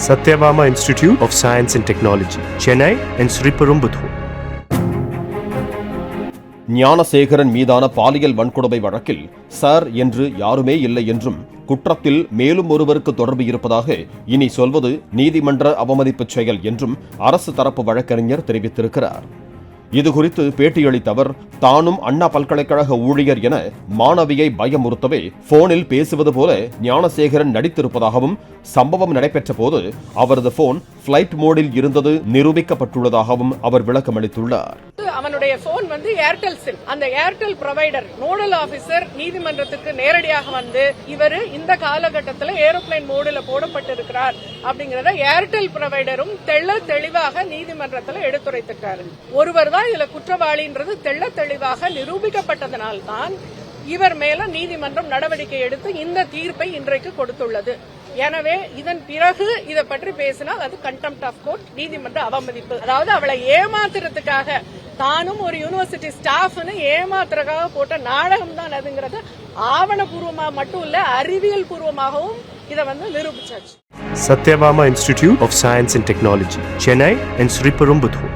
Satyabama Institute of Science and Technology, Chennai and Sriperumbudur. Gnanasekaran மீதான பாலியல் வன்கொடுமை வழக்கில் சார் என்று யாருமே இல்லை என்றும் குற்றத்தில் மேலும் ஒருவருக்கு தொடர்பு இருப்பதாக இனி சொல்வது நீதிமன்ற அவமதிப்பு செயல் என்றும் அரசு தரப்பு வழக்கறிஞர் தெரிவித்திருக்கிறார். இதுகுறித்து பேட்டியளித்த அவர், தானும் அண்ணா பல்கலைக்கழக ஊழியர் என மாணவியை பயமுறுத்தவே போனில் பேசுவது போல ஞானசேகரன் நடித்திருப்பதாகவும், சம்பவம் நடைபெற்ற போது அவரது போன் பிளைட் மோடில் இருந்தது நிரூபிக்கப்பட்டுள்ளதாகவும் அவர் விளக்கமளித்துள்ளார். அவனுடைய போன் ஏர்டெல் சிம். அந்த ஏர்டெல் ப்ரொவைடர் நோடல் ஆபீசர் நீதிமன்றத்துக்கு நேரடியாக வந்து இவர் இந்த காலகட்டத்தில் ஏரோப்ளைன் மோடில் போடப்பட்டிருக்கிறார் அப்படிங்கறத ஏர்டெல் ப்ரொவைடரும் தெளிவாக நீதிமன்றத்தில் எடுத்துரைத்திருக்காரு. ஒருவர் தான் இதுல குற்றவாளின்றது தெளிவாக நிரூபிக்கப்பட்டதனால்தான் இவர் மேல நீதிமன்றம் நடவடிக்கை எடுத்து இந்த தீர்ப்பை இன்றைக்கு கொடுத்துள்ளது. எனவே இதன் பிறகு இதை பற்றி பேசினால் அது கண்டெம்ட் ஆஃப் கோர்ட், நீதிமன்ற அவமதிப்பு. அதாவது அவளை ஏமாத்துறதுக்காக, தானும் ஒரு யூனிவர்சிட்டி ஸ்டாஃப்னு ஏமாத்துறதுக்காக போட்ட நாடகம் தான் அதுங்கிறது ஆவணபூர்வமா மட்டும் இல்ல, அறிவியல் பூர்வமாகவும் இதை நிரூபிச்சாச்சு. Satyabama Institute of Science and Technology, Chennai and Sriperumbudur.